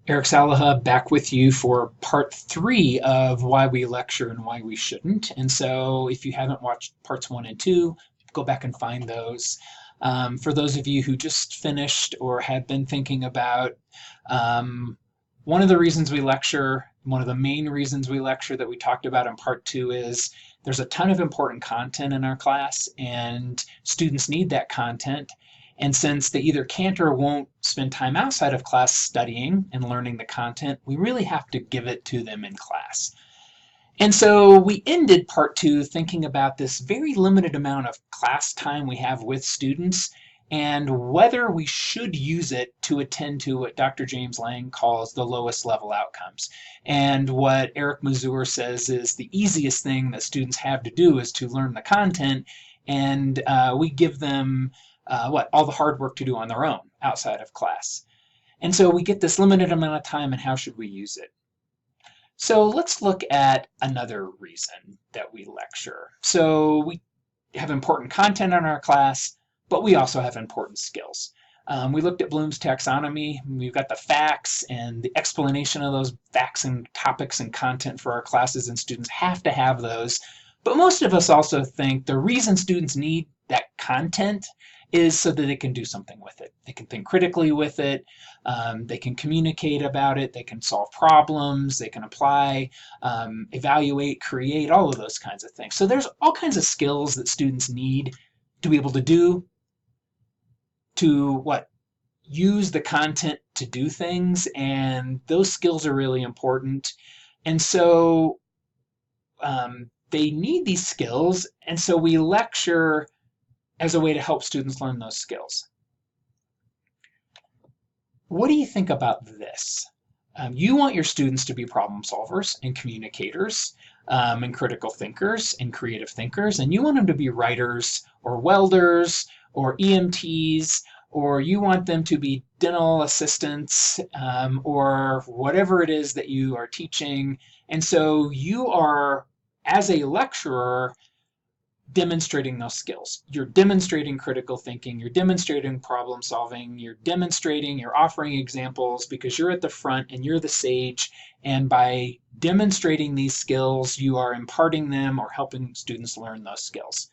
Eric Salaha back with you for part three of why we lecture and why we shouldn't. And so, if you haven't watched parts one and two, go back and find those. For those of you who just finished or have been thinking about, um, one of the reasons we lecture, one of the main reasons we lecture that we talked about in part two is there's a ton of important content in our class, and students need that content. And since they either can't or won't spend time outside of class studying and learning the content, we really have to give it to them in class. And so we ended part two thinking about this very limited amount of class time we have with students and whether we should use it to attend to what Dr. James Lang calls the lowest level outcomes. And what Eric Mazur says is the easiest thing that students have to do is to learn the content, and we give them all the hard work to do on their own outside of class. And so we get this limited amount of time, and how should we use it? So let's look at another reason that we lecture. So we have important content in our class, but we also have important skills. We looked at Bloom's taxonomy. We've got the facts and the explanation of those facts and topics and content for our classes, and students have to have those. But most of us also think the reason students need that content is so that they can do something with it. They can think critically with it. They can communicate about it. They can solve problems. They can apply, evaluate, create, all of those kinds of things. So there's all kinds of skills that students need to be able to do, to use the content to do things, and those skills are really important. And so they need these skills, and so we lecture as a way to help students learn those skills. What do you think about this? You want your students to be problem solvers and communicators, and critical thinkers and creative thinkers, and you want them to be writers or welders or EMTs, or you want them to be dental assistants, or whatever it is that you are teaching. And so you are, as a lecturer, demonstrating those skills. You're demonstrating critical thinking, you're demonstrating problem solving, you're offering examples because you're at the front and you're the sage. And by demonstrating these skills, you are imparting them or helping students learn those skills.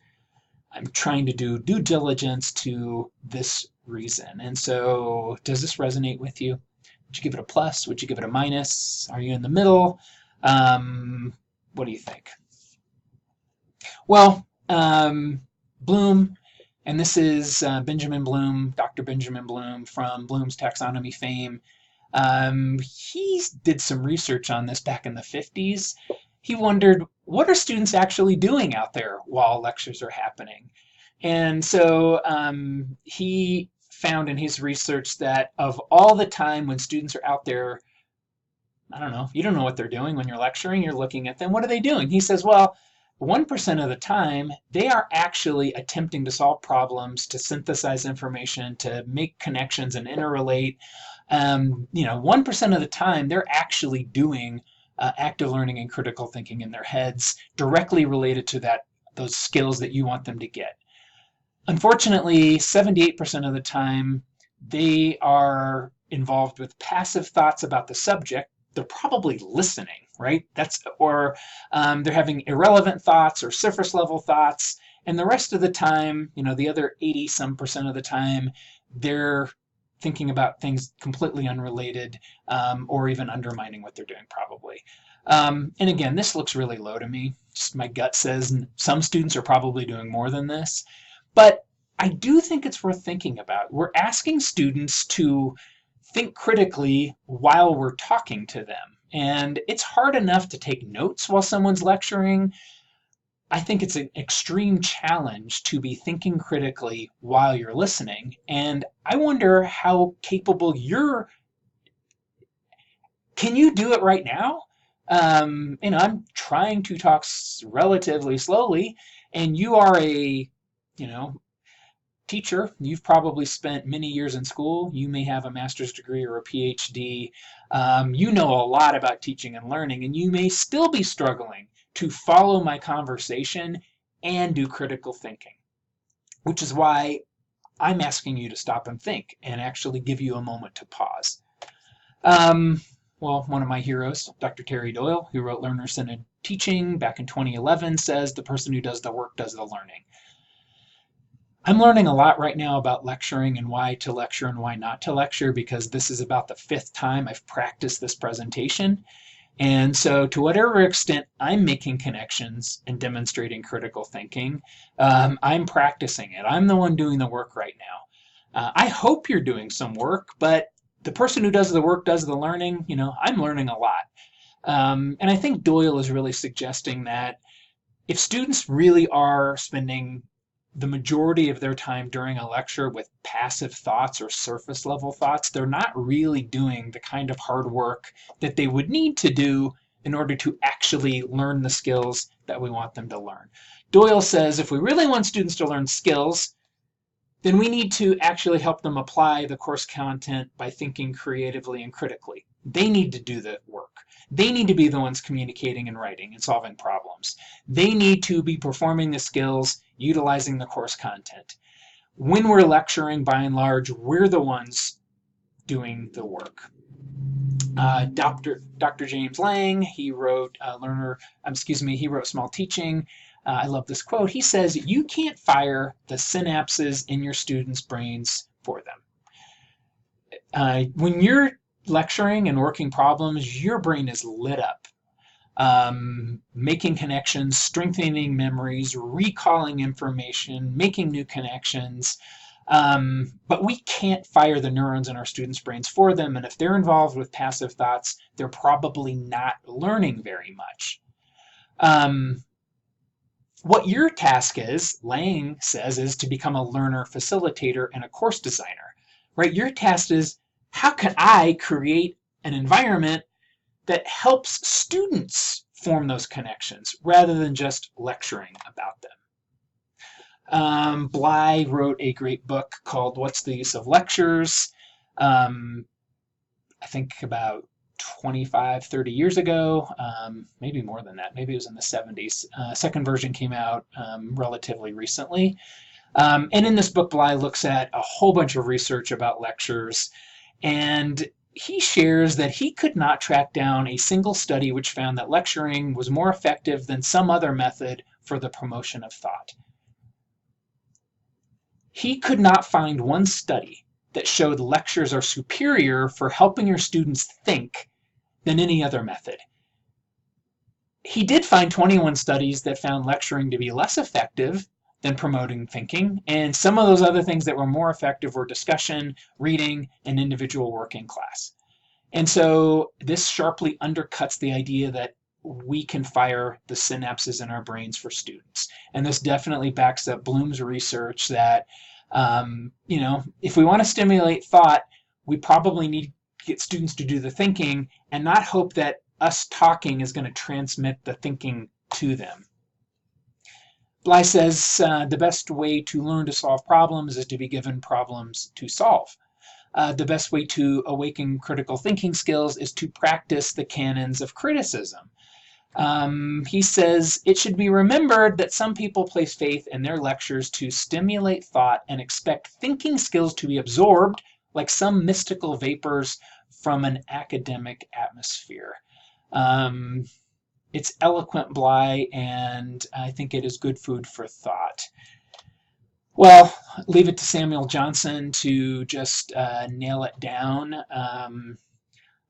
I'm trying to do due diligence to this reason. And so, does this resonate with you? Would you give it a plus? Would you give it a minus? Are you in the middle? What do you think? Well, Bloom, and this is Benjamin Bloom, Dr. Benjamin Bloom from Bloom's taxonomy fame. He did some research on this back in the 50s. He wondered, what are students actually doing out there while lectures are happening? And so he found in his research that of all the time when students are out there, I don't know, you don't know what they're doing when you're lecturing, you're looking at them, what are they doing? He says, well, 1% of the time, they are actually attempting to solve problems, to synthesize information, to make connections and interrelate. 1% of the time, they're actually doing active learning and critical thinking in their heads, directly related to those skills that you want them to get. Unfortunately, 78% of the time, they are involved with passive thoughts about the subject. They're probably listening, right? They're having irrelevant thoughts or surface level thoughts, and the rest of the time, the other 80% of the time, they're thinking about things completely unrelated, or even undermining what they're doing, probably. And again, this looks really low to me. Just my gut says some students are probably doing more than this, but I do think it's worth thinking about. We're asking students to think critically while we're talking to them. And it's hard enough to take notes while someone's lecturing. I think it's an extreme challenge to be thinking critically while you're listening. And I wonder how capable can you do it right now? I'm trying to talk relatively slowly, and you are a, teacher. You've probably spent many years in school. You may have a master's degree or a PhD. You know a lot about teaching and learning, and you may still be struggling to follow my conversation and do critical thinking, which is why I'm asking you to stop and think and actually give you a moment to pause. Well, one of my heroes, Dr. Cary Doyle, who wrote Learner-Centered Teaching back in 2011, says the person who does the work does the learning. I'm learning a lot right now about lecturing and why to lecture and why not to lecture, because this is about the 5th time I've practiced this presentation. And so to whatever extent I'm making connections and demonstrating critical thinking, I'm practicing it. I'm the one doing the work right now. I hope you're doing some work, but the person who does the work does the learning. I'm learning a lot. And I think Doyle is really suggesting that if students really are spending the majority of their time during a lecture with passive thoughts or surface level thoughts, they're not really doing the kind of hard work that they would need to do in order to actually learn the skills that we want them to learn. Doyle says if we really want students to learn skills, then we need to actually help them apply the course content by thinking creatively and critically. They need to do the work. They need to be the ones communicating and writing and solving problems. They need to be performing the skills, utilizing the course content. When we're lecturing, by and large, we're the ones doing the work. Dr. James Lang, he wrote he wrote Small Teaching. I love this quote. He says, "You can't fire the synapses in your students' brains for them." When you're lecturing and working problems, your brain is lit up, making connections, strengthening memories, recalling information, making new connections. But we can't fire the neurons in our students' brains for them, and if they're involved with passive thoughts, they're probably not learning very much. What your task is, Lang says, is to become a learner facilitator and a course designer, right? Your task is, how can I create an environment that helps students form those connections rather than just lecturing about them? Bly wrote a great book called What's the Use of Lectures? I think about 25, 30 years ago, maybe more than that. Maybe it was in the 70s. Second version came out relatively recently. And in this book, Bly looks at a whole bunch of research about lectures, and he shares that he could not track down a single study which found that lecturing was more effective than some other method for the promotion of thought. He could not find one study that showed lectures are superior for helping your students think than any other method. He did find 21 studies that found lecturing to be less effective than promoting thinking, and some of those other things that were more effective were discussion, reading, and individual work in class. And so this sharply undercuts the idea that we can fire the synapses in our brains for students. And this definitely backs up Bloom's research that, if we want to stimulate thought, we probably need to get students to do the thinking and not hope that us talking is going to transmit the thinking to them. Bly says the best way to learn to solve problems is to be given problems to solve. The best way to awaken critical thinking skills is to practice the canons of criticism. He says it should be remembered that some people place faith in their lectures to stimulate thought and expect thinking skills to be absorbed like some mystical vapors from an academic atmosphere. It's eloquent, Bly, and I think it is good food for thought. Well, leave it to Samuel Johnson to just nail it down.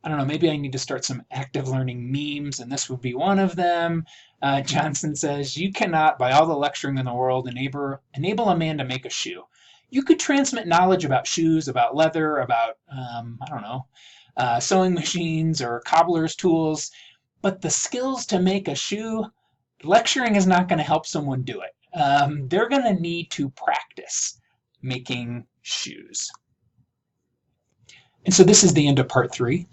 I don't know, maybe I need to start some active learning memes, and this would be one of them. Johnson says, "You cannot, by all the lecturing in the world, enable a man to make a shoe. You could transmit knowledge about shoes, about leather, about, sewing machines or cobbler's tools, but the skills to make a shoe, lecturing is not going to help someone do it. They're going to need to practice making shoes." And so this is the end of part 3.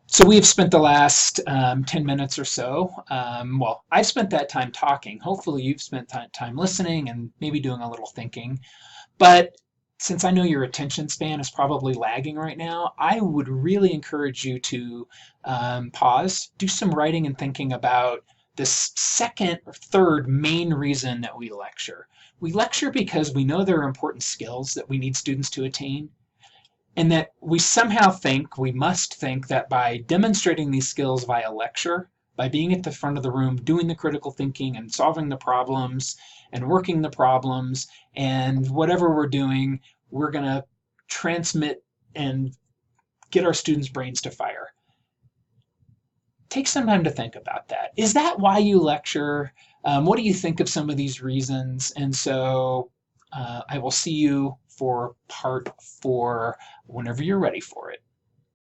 So we've spent the last 10 minutes or so. I've spent that time talking. Hopefully you've spent time listening and maybe doing a little thinking. But since I know your attention span is probably lagging right now, I would really encourage you to pause, do some writing and thinking about this second or third main reason that we lecture. We lecture because we know there are important skills that we need students to attain. and that we somehow think, we must think, that by demonstrating these skills via lecture, by being at the front of the room, doing the critical thinking and solving the problems and working the problems and whatever we're doing, we're going to transmit and get our students' brains to fire. Take some time to think about that. Is that why you lecture? What do you think of some of these reasons? And so I will see you for part 4 whenever you're ready for it.